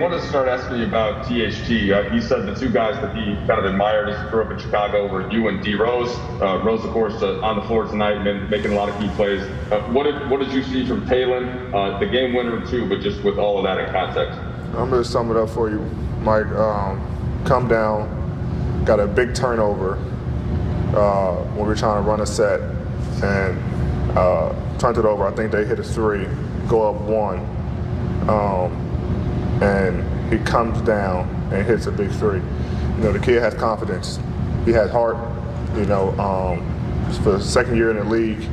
wanted to start asking you about THT. He said the two guys that he kind of admired as he grew up in Chicago were you and D. Rose. Rose, of course, on the floor tonight, and making a lot of key plays. What did you see from Talon? The game winner too, but just with all of that in context. I'm going to sum it up for you, Mike. Come down, got a big turnover when we were trying to run a set, and turned it over. I think they hit a three, go up one, and he comes down and hits a big three. You know, the kid has confidence. He has heart. You know, for the second year in the league,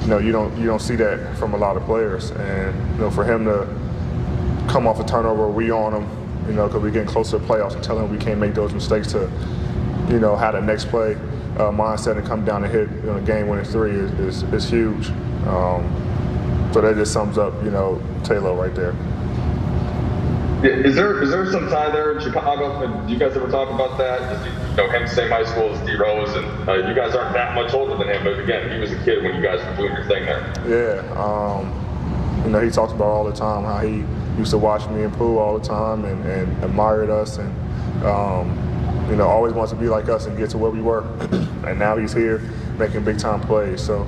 you know, you don't see that from a lot of players. And you know, for him to come off a turnover, we on him, you know, because we're getting closer to playoffs, and telling him we can't make those mistakes to, you know, how the next play mindset and come down and hit, you know, a game-winning three is huge. So that just sums up, you know, Taylor right there. Is there some tie there in Chicago? Do you guys ever talk about that? Just, you know, him same high school as D. Rose, and you guys aren't that much older than him, but again, he was a kid when you guys were doing your thing there. Yeah, you know, he talks about all the time how he used to watch me and Pooh all the time and admired us, and you know, always wants to be like us and get to where we were. And now he's here making big time plays. So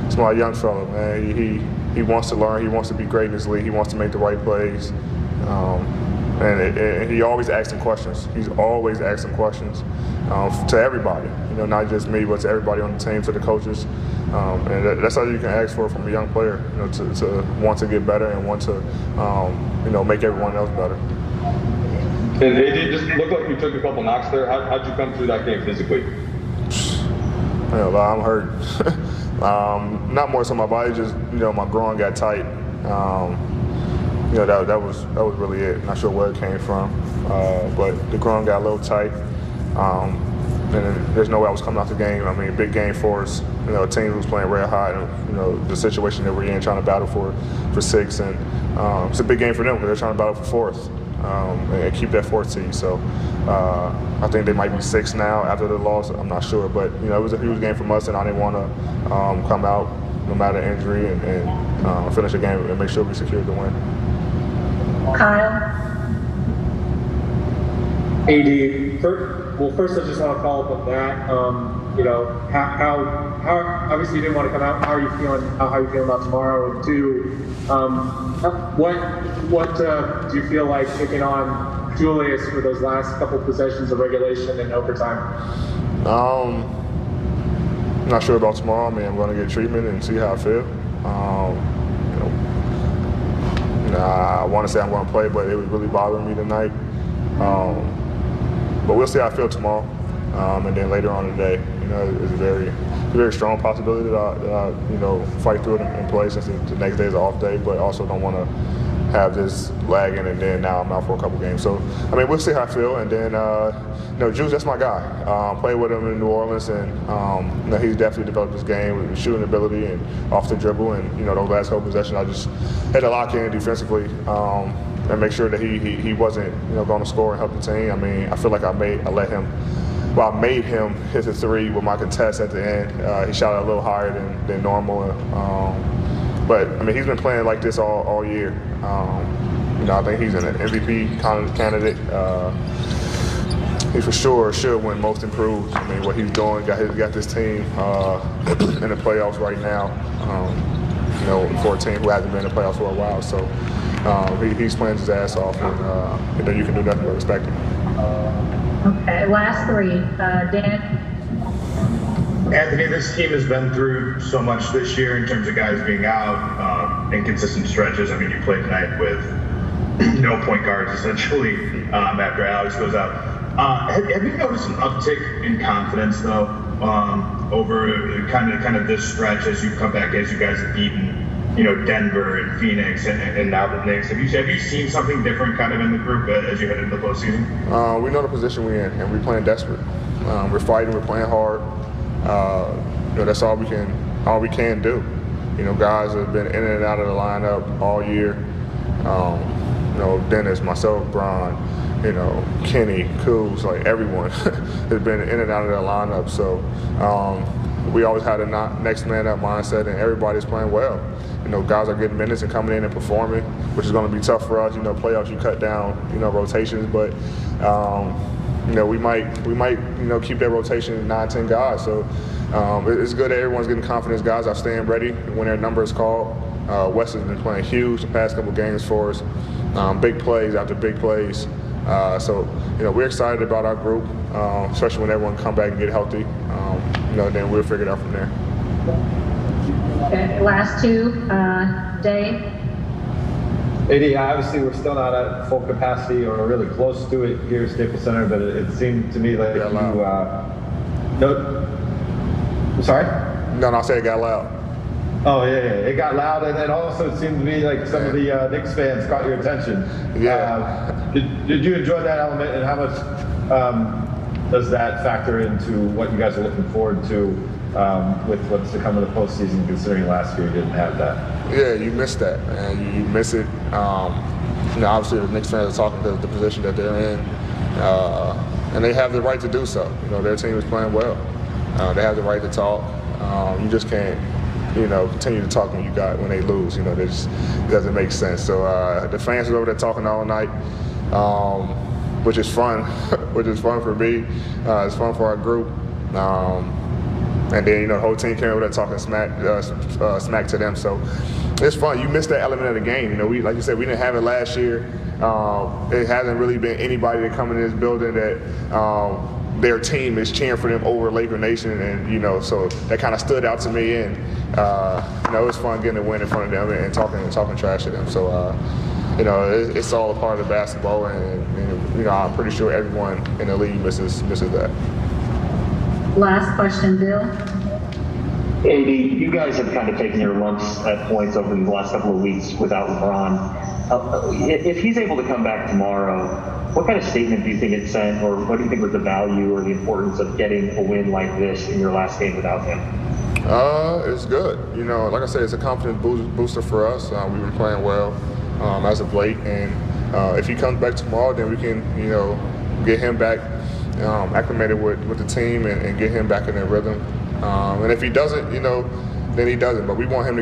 it's my young fella, man. He wants to learn. He wants to be great in this league. He wants to make the right plays. And he always asking questions. He's always asking questions to everybody. You know, not just me, but to everybody on the team, to the coaches. And that's all you can ask for from a young player. You know, to want to get better and want to, you know, make everyone else better. And AD, just looked like you took a couple knocks there. How'd you come through that game physically? You know, I'm hurt. Not more so my body, just, you know, my groin got tight. You know, that was really it. Not sure where it came from, but the groin got a little tight. And there's no way I was coming out the game. I mean, big game for us. You know, a team was playing red hot, and you know the situation that we're in, trying to battle for six, and it's a big game for them because they're trying to battle for fourth and keep that fourth seed. So I think they might be 6 now after the loss. I'm not sure, but you know it was a huge game from us, and I didn't want to come out no matter injury and finish the game and make sure we secured the win. Kyle. AD, first I just want to follow up on that. You know, how obviously you didn't want to come out. How are you feeling? How are you feeling about tomorrow? And two, what do you feel like taking on Julius for those last couple possessions of regulation and overtime? I'm not sure about tomorrow. I mean, I'm going to get treatment and see how I feel. You know, I want to say I'm going to play, but it was really bothering me tonight. But we'll see how I feel tomorrow, and then later on today. You know, it's a very strong possibility that I you know, fight through it and play since the next day is an off day. But also don't want to have this lagging and then now I'm out for a couple games. So I mean, we'll see how I feel, and then you know, Juice, that's my guy. Played with him in New Orleans, and you know, he's definitely developed this game with shooting ability and off the dribble. And you know, those last couple possessions, I just had to lock in defensively. And make sure that he wasn't, you know, going to score and help the team. I mean, I feel like I made him hit the three with my contest at the end. He shot it a little higher than normal. But I mean, he's been playing like this all year. You know, I think he's an MVP candidate. He for sure should win Most Improved. I mean, what he's doing got this team in the playoffs right now. You know, for a team who hasn't been in the playoffs for a while. So. He's playing his ass off, and you know, you can do nothing but respect him. Okay, last three. Dan? Anthony, this team has been through so much this year in terms of guys being out, inconsistent stretches. I mean, you played tonight with no point guards, essentially, after Alex goes out. Have you noticed an uptick in confidence, though, over kind of this stretch as you come back, as you guys have beaten, you know, Denver and Phoenix and now the Knicks? Have you seen something different kind of in the group as you head into the postseason? We know the position we're in, and we're playing desperate. We're fighting, we're playing hard. You know, that's all we can do. You know, guys have been in and out of the lineup all year. You know, Dennis, myself, Brian, you know, Kenny, Kuz, like everyone has been in and out of the lineup. So we always had a next man up mindset, and everybody's playing well. You know, guys are getting minutes and coming in and performing, which is going to be tough for us. You know, playoffs, you cut down, you know, rotations, but you know, we might keep that rotation 9-10 guys. So it's good that everyone's getting confidence. Guys are staying ready when their number is called. Wes has been playing huge the past couple games for us. Big plays after big plays. So you know, we're excited about our group, especially when everyone come back and get healthy. You know, then we'll figure it out from there. Okay, last two, Dave. AD, obviously we're still not at full capacity or really close to it here at Staples Center, but it seemed to me like sorry? No, I said it got loud. Oh yeah, it got loud, and then also it seemed to me like some of the Knicks fans caught your attention. Yeah. Did you enjoy that element, and how much does that factor into what you guys are looking forward to with what's to come in the postseason, considering last year you didn't have that? Yeah, you missed that, man. You miss it. You know, obviously the Knicks fans are talking to the position that they're in, and they have the right to do so. You know, their team is playing well. They have the right to talk. You just can't, you know, continue to talk when they lose. You know, it doesn't make sense. So the fans are over there talking all night, which is fun. Which is fun for me. It's fun for our group. And then, you know, the whole team came over there talking smack to them. So it's fun. You missed that element of the game. You know, like you said, we didn't have it last year. It hasn't really been anybody that come in this building that their team is cheering for them over Laker Nation, and you know, so that kind of stood out to me. And you know, it was fun getting a win in front of them and talking trash to them. So you know, it's all a part of basketball, and you know, I'm pretty sure everyone in the league misses that. Last question, Bill. AD, you guys have kind of taken your lumps at points over the last couple of weeks without LeBron. If he's able to come back tomorrow, what kind of statement do you think it sent, or what do you think was the value or the importance of getting a win like this in your last game without him? It's good. You know, like I said, it's a confidence booster for us. We've been playing well as of late, and if he comes back tomorrow, then we can, you know, get him back acclimated with the team and get him back in their rhythm. And if he doesn't, you know, then he doesn't. But we want him to get